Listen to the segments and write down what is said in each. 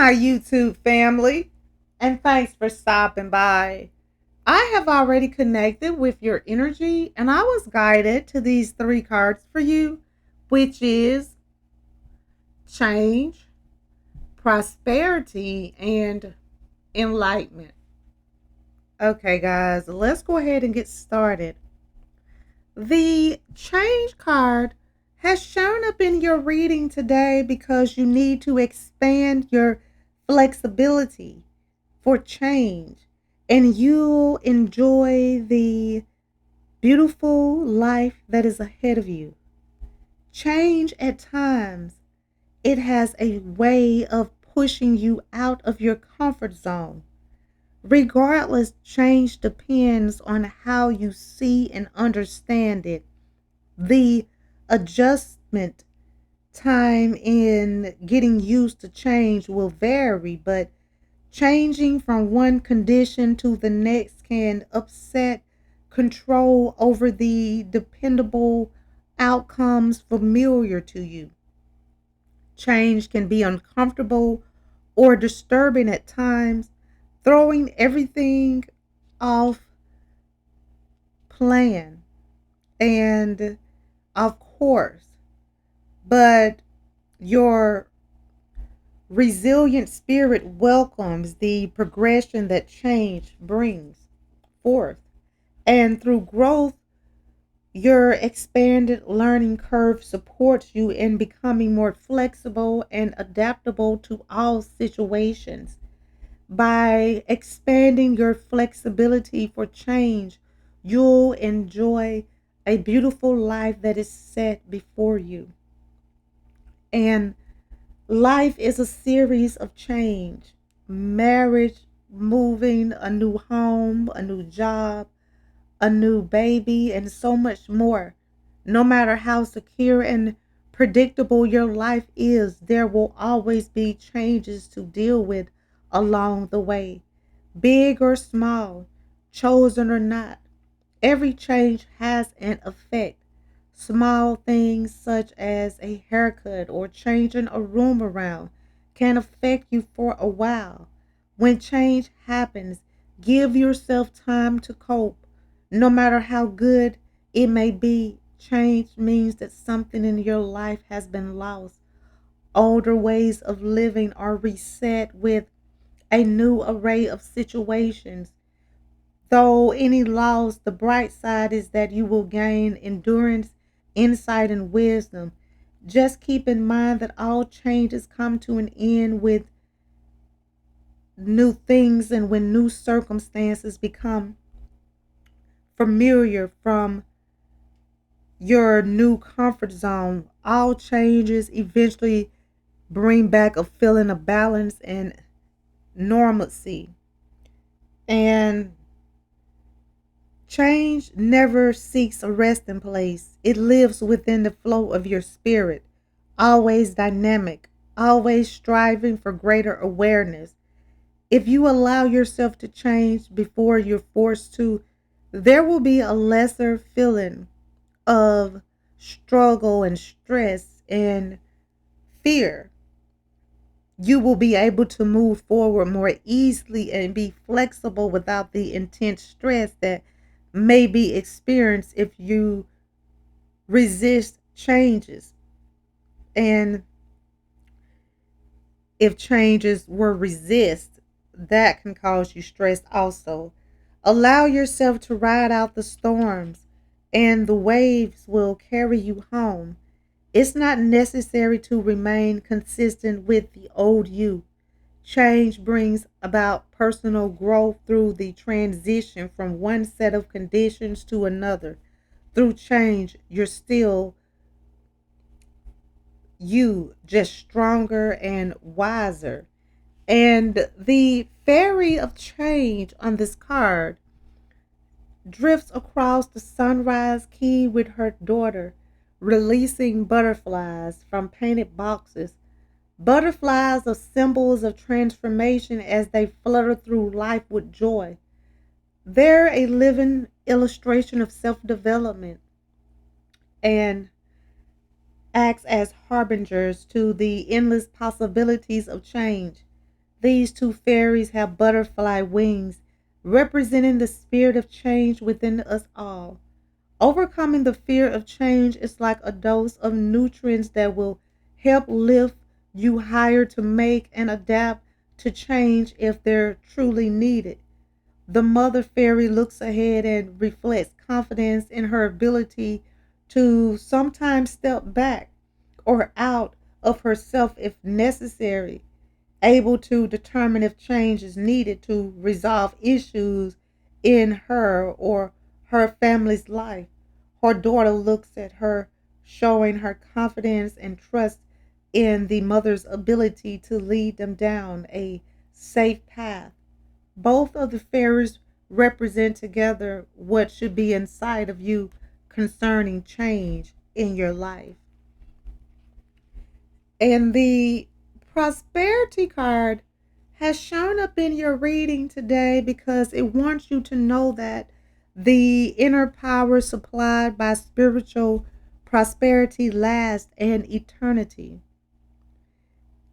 my YouTube family, and thanks for stopping by. I have already connected with your energy, and I was guided to these three cards for you, which is change, prosperity, and enlightenment. Okay, guys, let's go ahead and get started. The change card has shown up in your reading today because you need to expand your flexibility for change, and you'll enjoy the beautiful life that is ahead of you. Change at times, it has a way of pushing you out of your comfort zone. Regardless, change depends on how you see and understand it. The adjustment time in getting used to change will vary, but changing from one condition to the next can upset control over the dependable outcomes familiar to you. Change can be uncomfortable or disturbing at times, throwing everything off plan. And of course, but your resilient spirit welcomes the progression that change brings forth. And through growth, your expanded learning curve supports you in becoming more flexible and adaptable to all situations. By expanding your flexibility for change, you'll enjoy a beautiful life that is set before you. And life is a series of change: marriage, moving, a new home, a new job, a new baby, and so much more. No matter how secure and predictable your life is, there will always be changes to deal with along the way, big or small, chosen or not. Every change has an effect. Small things such as a haircut or changing a room around can affect you for a while. When change happens, give yourself time to cope. No matter how good it may be, change means that something in your life has been lost. Older ways of living are reset with a new array of situations. Though any loss, the bright side is that you will gain endurance, insight, and wisdom. Just keep in mind that all changes come to an end with new things, and when new circumstances become familiar from your new comfort zone, all changes eventually bring back a feeling of balance and normalcy. And change never seeks a resting place. It lives within the flow of your spirit, always dynamic, always striving for greater awareness. If you allow yourself to change before you're forced to, there will be a lesser feeling of struggle and stress and fear. You will be able to move forward more easily and be flexible without the intense stress that may be experienced if you resist changes. And if changes were resist, that can cause you stress also. Allow yourself to ride out the storms, and the waves will carry you home. It's not necessary to remain consistent with the old you. Change brings about personal growth through the transition from one set of conditions to another. Through change, you're still you, just stronger and wiser. And the fairy of change on this card drifts across the sunrise key with her daughter, releasing butterflies from painted boxes. Butterflies are symbols of transformation as they flutter through life with joy. They're a living illustration of self development and acts as harbingers to the endless possibilities of change. These two fairies have butterfly wings, representing the spirit of change within us all. Overcoming the fear of change is like a dose of nutrients that will help lift you higher to make and adapt to change if they're truly needed. The mother fairy looks ahead and reflects confidence in her ability to sometimes step back or out of herself if necessary, able to determine if change is needed to resolve issues in her or her family's life. Her daughter looks at her, showing her confidence and trust in the mother's ability to lead them down a safe path. Both of the fairies represent together what should be inside of you concerning change in your life. And the prosperity card has shown up in your reading today because it wants you to know that the inner power supplied by spiritual prosperity lasts an eternity.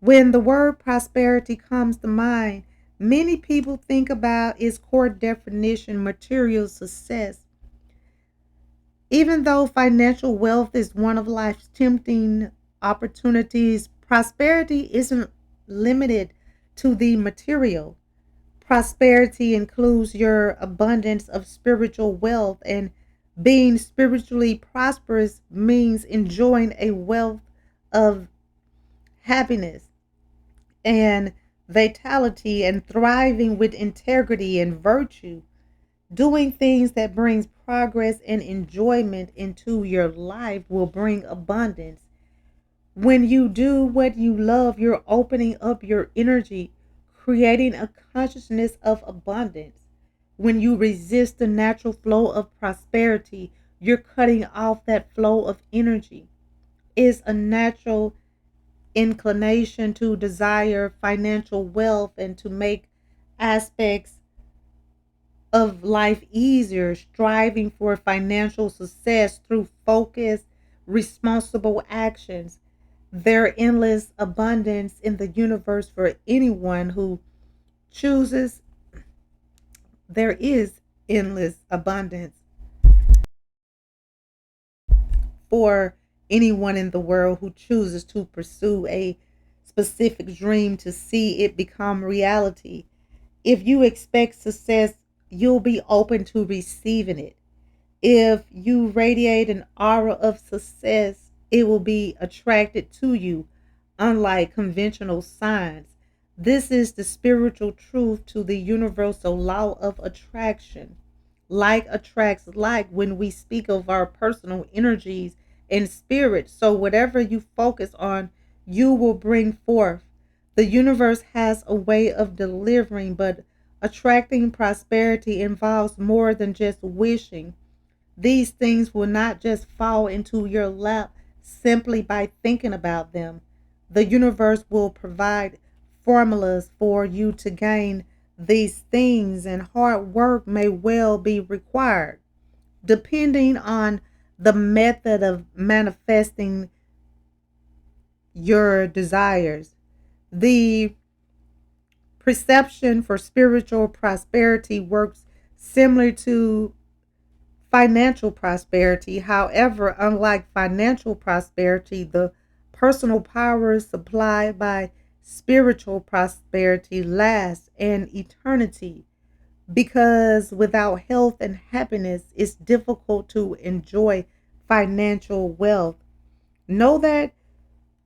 When the word prosperity comes to mind, many people think about its core definition, material success. Even though financial wealth is one of life's tempting opportunities, prosperity isn't limited to the material. Prosperity includes your abundance of spiritual wealth, and being spiritually prosperous means enjoying a wealth of happiness and vitality and thriving with integrity and virtue, doing things that brings progress and enjoyment into your life will bring abundance. When you do what you love, you're opening up your energy, creating a consciousness of abundance. When you resist the natural flow of prosperity, you're cutting off that flow of energy. It's a natural inclination to desire financial wealth and to make aspects of life easier, striving for financial success through focused, responsible actions. There endless abundance in the universe for anyone who chooses. There is endless abundance for anyone in the world who chooses to pursue a specific dream to see it become reality. If you expect success, you'll be open to receiving it. If you radiate an aura of success, it will be attracted to you, unlike conventional signs. This is the spiritual truth to the universal law of attraction. Like attracts like when we speak of our personal energies and spirit. So, whatever you focus on, you will bring forth. The universe has a way of delivering, but attracting prosperity involves more than just wishing. These things will not just fall into your lap simply by thinking about them. The universe will provide formulas for you to gain these things, and hard work may well be required, depending on the method of manifesting your desires. The perception for spiritual prosperity works similar to financial prosperity. However, unlike financial prosperity, the personal power supplied by spiritual prosperity lasts an eternity because without health and happiness, it's difficult to enjoy financial wealth. Know that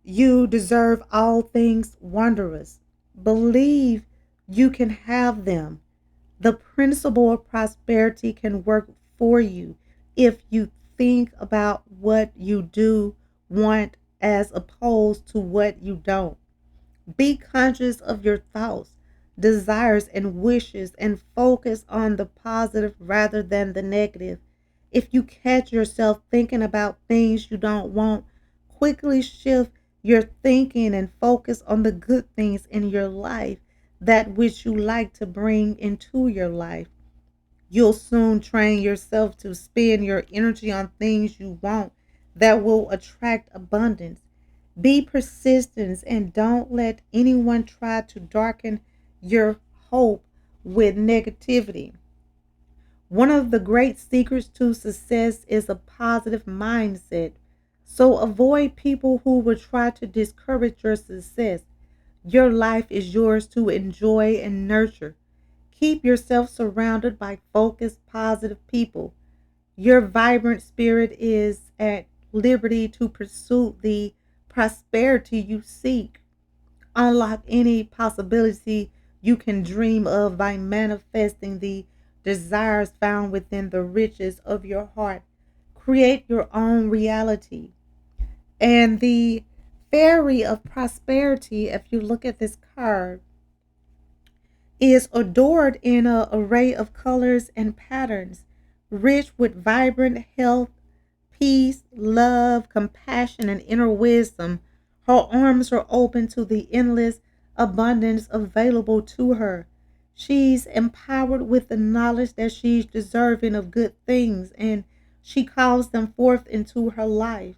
you deserve all things wondrous. Believe you can have them. The principle of prosperity can work for you if you think about what you do want as opposed to what you don't. Be conscious of your thoughts, desires, and wishes and focus on the positive rather than the negative. If you catch yourself thinking about things you don't want, quickly shift your thinking and focus on the good things in your life, that which you like to bring into your life. You'll soon train yourself to spend your energy on things you want that will attract abundance. Be persistent and don't let anyone try to darken your hope with negativity. One of the great secrets to success is a positive mindset. So avoid people who will try to discourage your success. Your life is yours to enjoy and nurture. Keep yourself surrounded by focused, positive people. Your vibrant spirit is at liberty to pursue the prosperity you seek. Unlock any possibility you can dream of by manifesting the desires found within the riches of your heart. Create your own reality. And the fairy of prosperity, if you look at this card, is adored in an array of colors and patterns, rich with vibrant health, peace, love, compassion, and inner wisdom. Her arms are open to the endless abundance available to her. She's empowered with the knowledge that she's deserving of good things, and she calls them forth into her life.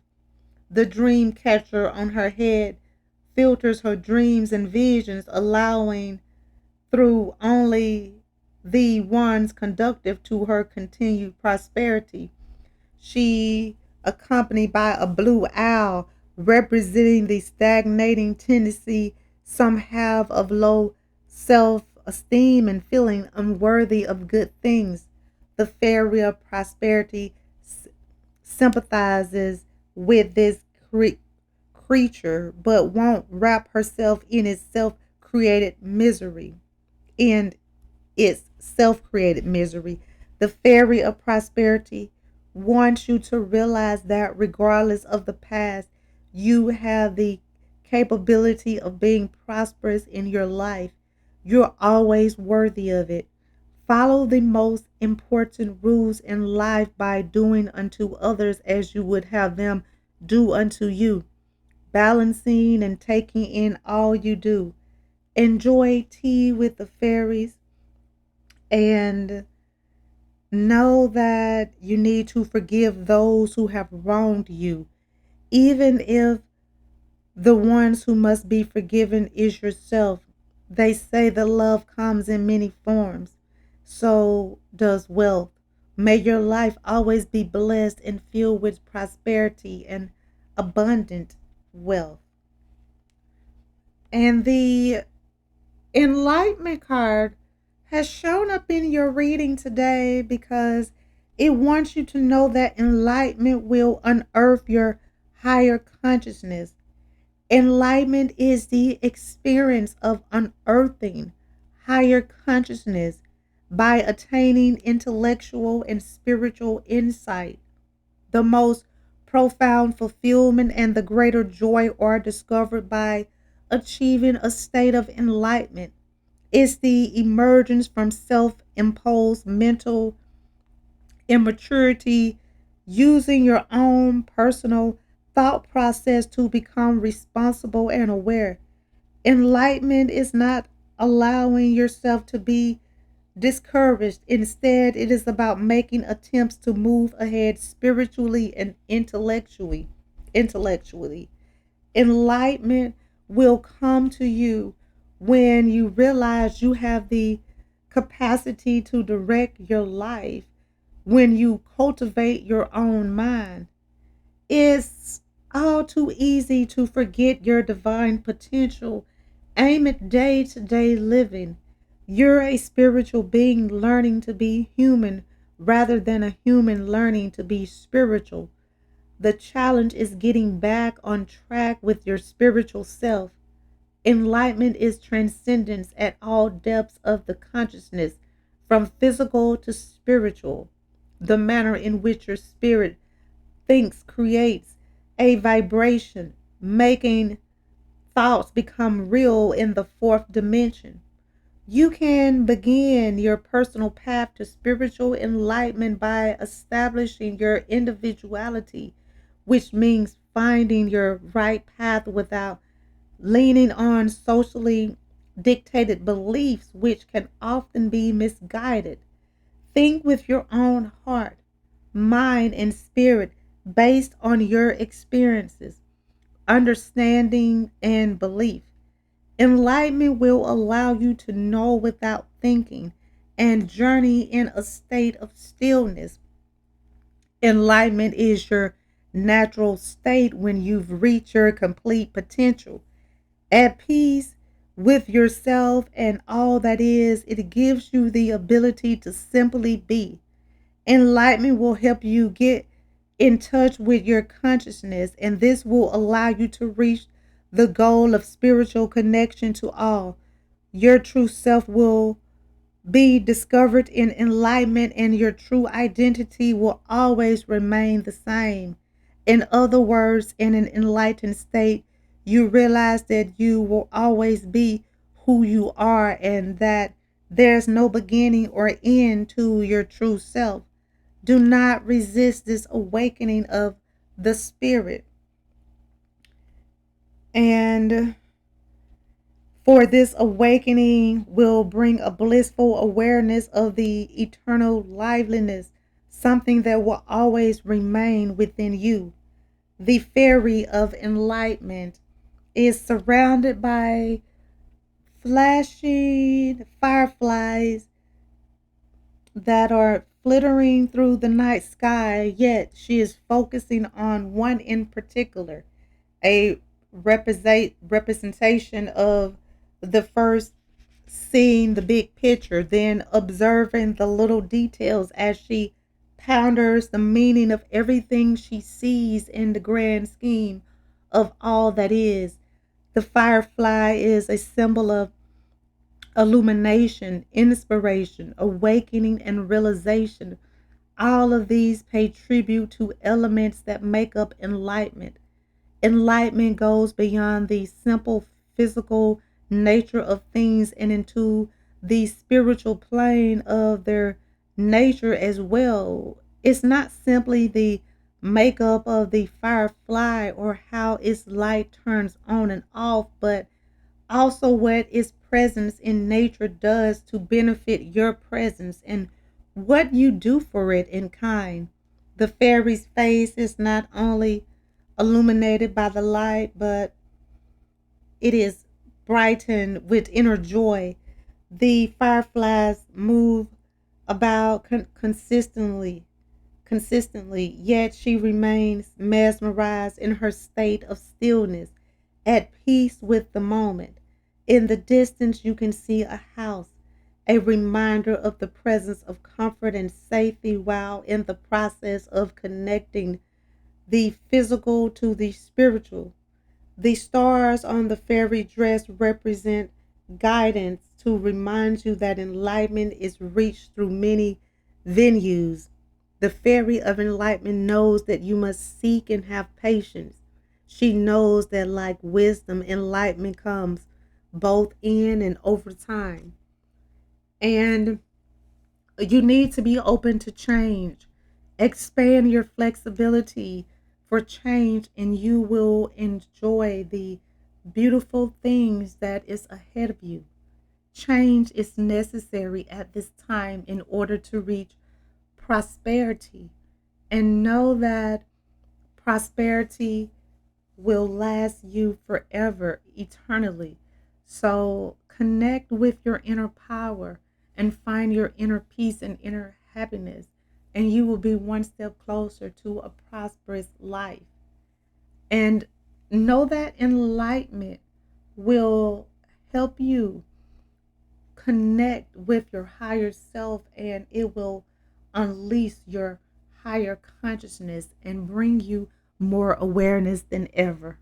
The dream catcher on her head filters her dreams and visions, allowing through only the ones conducive to her continued prosperity. She accompanied by a blue owl representing the stagnating tendency some have of low self-esteem and feeling unworthy of good things. The fairy of prosperity sympathizes with this creature but won't wrap herself in its self-created misery. In its self created misery. The fairy of prosperity wants you to realize that regardless of the past, you have the capability of being prosperous in your life. You're always worthy of it. Follow the most important rules in life by doing unto others as you would have them do unto you, balancing and taking in all you do. Enjoy tea with the fairies and know that you need to forgive those who have wronged you, even if the ones who must be forgiven is yourself. They say that love comes in many forms. So does wealth. May your life always be blessed and filled with prosperity and abundant wealth. And the Enlightenment card has shown up in your reading today because it wants you to know that enlightenment will unearth your higher consciousness. Enlightenment is the experience of unearthing higher consciousness by attaining intellectual and spiritual insight. The most profound fulfillment and the greater joy are discovered by achieving a state of enlightenment. It's the emergence from self imposed mental immaturity, using your own personal thought process to become responsible and aware. Enlightenment is not allowing yourself to be discouraged. Instead, it is about making attempts to move ahead spiritually and intellectually. Intellectually. Enlightenment will come to you when you realize you have the capacity to direct your life, when you cultivate your own mind. It's all too easy to forget your divine potential. Aim at day to day living. You're a spiritual being learning to be human rather than a human learning to be spiritual. The challenge is getting back on track with your spiritual self. Enlightenment is transcendence at all depths of the consciousness, from physical to spiritual. The manner in which your spirit thinks creates a vibration, making thoughts become real in the fourth dimension. You can begin your personal path to spiritual enlightenment by establishing your individuality, which means finding your right path without leaning on socially dictated beliefs, which can often be misguided. Think with your own heart, mind, and spirit based on your experiences, understanding, and belief. Enlightenment will allow you to know without thinking and journey in a state of stillness. Enlightenment is your natural state when you've reached your complete potential. At peace with yourself and all that is, it gives you the ability to simply be. Enlightenment will help you get in touch with your consciousness, and this will allow you to reach the goal of spiritual connection to all. Your true self will be discovered in enlightenment, and your true identity will always remain the same. In other words, in an enlightened state, you realize that you will always be who you are and that there's no beginning or end to your true self. Do not resist this awakening of the spirit. And for this awakening will bring a blissful awareness of the eternal liveliness, something that will always remain within you. The fairy of enlightenment is surrounded by flashing fireflies that are flittering through the night sky, yet she is focusing on one in particular, a representation of the first seeing the big picture, then observing the little details as she ponders the meaning of everything she sees in the grand scheme of all that is. The firefly is a symbol of illumination, inspiration, awakening, and realization. All of these pay tribute to elements that make up enlightenment. Enlightenment goes beyond the simple physical nature of things and into the spiritual plane of their nature as well. It's not simply the makeup of the firefly or how its light turns on and off, but also what its presence in nature does to benefit your presence and what you do for it in kind. The fairy's face is not only illuminated by the light, but it is brightened with inner joy. The fireflies move about consistently, yet she remains mesmerized in her state of stillness, at peace with the moment. In the distance, you can see a house, a reminder of the presence of comfort and safety while in the process of connecting the physical to the spiritual. The stars on the fairy dress represent guidance to remind you that enlightenment is reached through many venues. The fairy of enlightenment knows that you must seek and have patience. She knows that, like wisdom, enlightenment comes both in and over time. And you need to be open to change. Expand your flexibility for change, and you will enjoy the beautiful things that is ahead of you. Change is necessary at this time in order to reach prosperity. And know that prosperity will last you forever, eternally. So connect with your inner power and find your inner peace and inner happiness, and you will be one step closer to a prosperous life. And know that enlightenment will help you connect with your higher self, and it will unleash your higher consciousness and bring you more awareness than ever.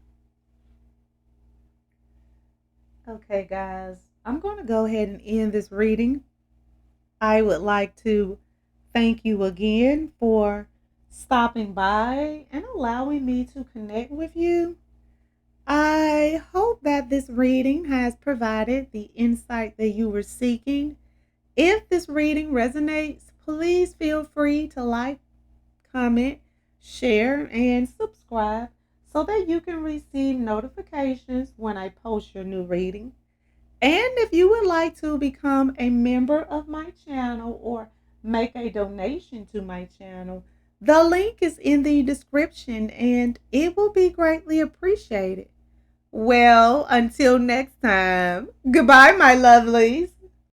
Okay, guys, I'm going to go ahead and end this reading. I would like to thank you again for stopping by and allowing me to connect with you. I hope that this reading has provided the insight that you were seeking. If this reading resonates, please feel free to like, comment, share, and subscribe so that you can receive notifications when I post your new reading. And if you would like to become a member of my channel or make a donation to my channel, the link is in the description and it will be greatly appreciated. Well, until next time. Goodbye, my lovelies.